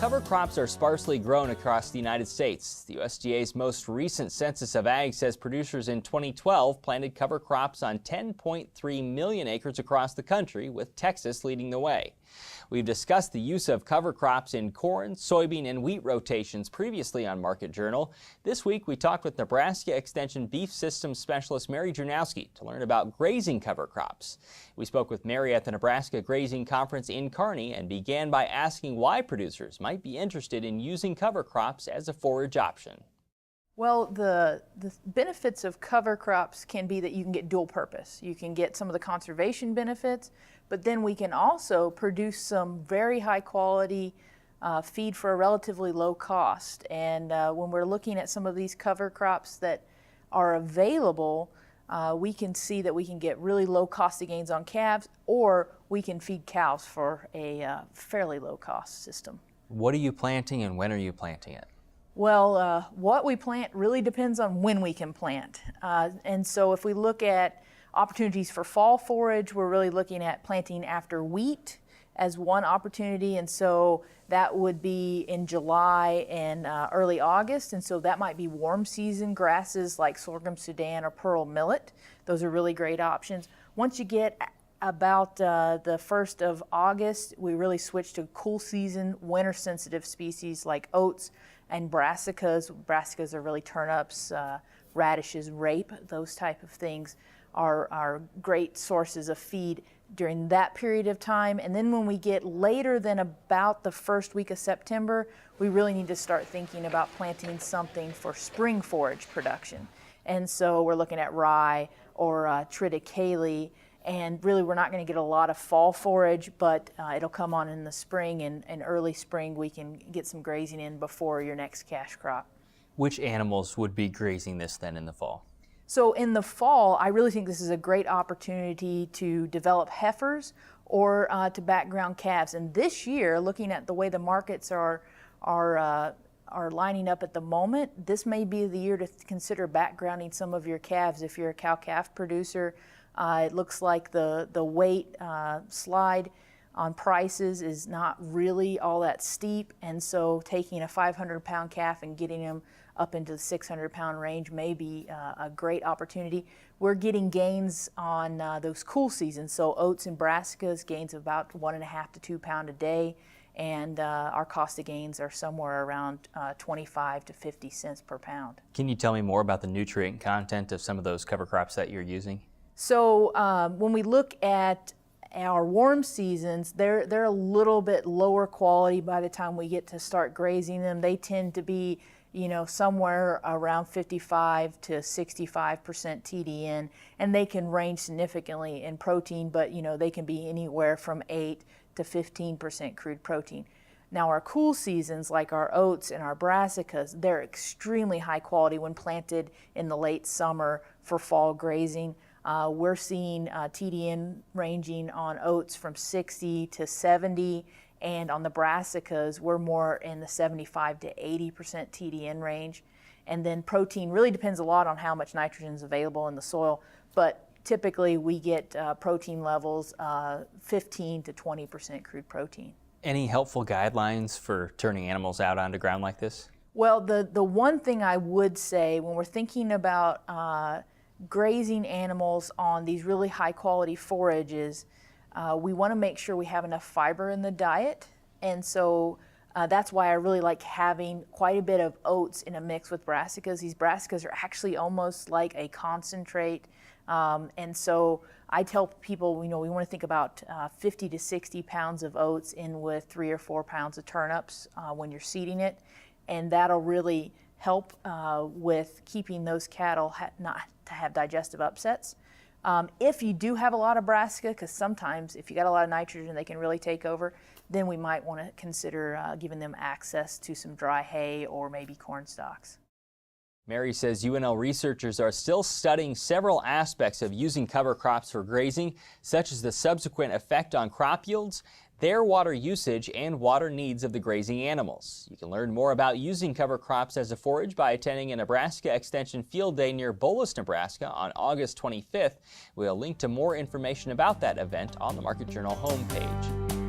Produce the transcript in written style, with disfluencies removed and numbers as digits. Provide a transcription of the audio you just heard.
Cover crops are sparsely grown across the United States. The USDA's most recent census of ag says producers in 2012 planted cover crops on 10.3 million acres across the country, with Texas leading the way. We've discussed the use of cover crops in corn, soybean, and wheat rotations previously on Market Journal. This week we talked with Nebraska Extension Beef Systems Specialist Mary Drewnoski to learn about grazing cover crops. We spoke with Mary at the Nebraska Grazing Conference in Kearney and began by asking why producers might be interested in using cover crops as a forage option. Well, the benefits of cover crops can be that you can get dual purpose. You can get some of the conservation benefits, but then we can also produce some very high quality feed for a relatively low cost. And when we're looking at some of these cover crops that are available, we can see that we can get really low cost of gains on calves, or we can feed cows for a fairly low cost system. What are you planting and when are you planting it? Well, what we plant really depends on when we can plant. And so if we look at opportunities for fall forage, we're really looking at planting after wheat as one opportunity. And so that would be in July and early August. And so that might be warm season grasses like sorghum Sudan or pearl millet. Those are really great options. Once you get about the 1st of August, we really switch to cool season, winter sensitive species like oats and brassicas. Brassicas are really turnips, radishes, rape, those type of things are great sources of feed during that period of time. And then when we get later than about the first week of September, we really need to start thinking about planting something for spring forage production. And so we're looking at rye or triticale. And really, we're not going to get a lot of fall forage, but it'll come on in the spring, and early spring we can get some grazing in before your next cash crop. Which animals would be grazing this then in the fall? So in the fall, I really think this is a great opportunity to develop heifers or to background calves. And this year, looking at the way the markets are lining up at the moment, this may be the year to consider backgrounding some of your calves if you're a cow-calf producer. It looks like the weight slide on prices is not really all that steep, and so taking a 500-pound calf and getting them up into the 600-pound range may be a great opportunity. We're getting gains on those cool seasons, so oats and brassicas gains of about 1.5 to 2 pound a day, and our cost of gains are somewhere around 25 to 50 cents per pound. Can you tell me more about the nutrient content of some of those cover crops that you're using? So when we look at our warm seasons, they're a little bit lower quality by the time we get to start grazing them. They tend to be, somewhere around 55 to 65% TDN, and they can range significantly in protein, but they can be anywhere from 8 to 15% crude protein. Now our cool seasons, like our oats and our brassicas, they're extremely high quality when planted in the late summer for fall grazing. We're seeing TDN ranging on oats from 60 to 70, and on the brassicas, we're more in the 75 to 80% TDN range. And then protein really depends a lot on how much nitrogen is available in the soil, but typically we get protein levels 15 to 20% crude protein. Any helpful guidelines for turning animals out onto ground like this? Well, the one thing I would say when we're thinking about grazing animals on these really high quality forages, we want to make sure we have enough fiber in the diet, and so that's why I really like having quite a bit of oats in a mix with brassicas. These brassicas are actually almost like a concentrate, and so I tell people, we want to think about 50 to 60 pounds of oats in with 3 or 4 pounds of turnips when you're seeding it, and that'll really help with keeping those cattle not to have digestive upsets. If you do have a lot of brassica, because sometimes if you got a lot of nitrogen, they can really take over, then we might want to consider giving them access to some dry hay or maybe corn stalks. Mary says UNL researchers are still studying several aspects of using cover crops for grazing, such as the subsequent effect on crop yields, their water usage, and water needs of the grazing animals. You can learn more about using cover crops as a forage by attending a Nebraska Extension Field Day near Bolus, Nebraska on August 25th. We'll link to more information about that event on the Market Journal homepage.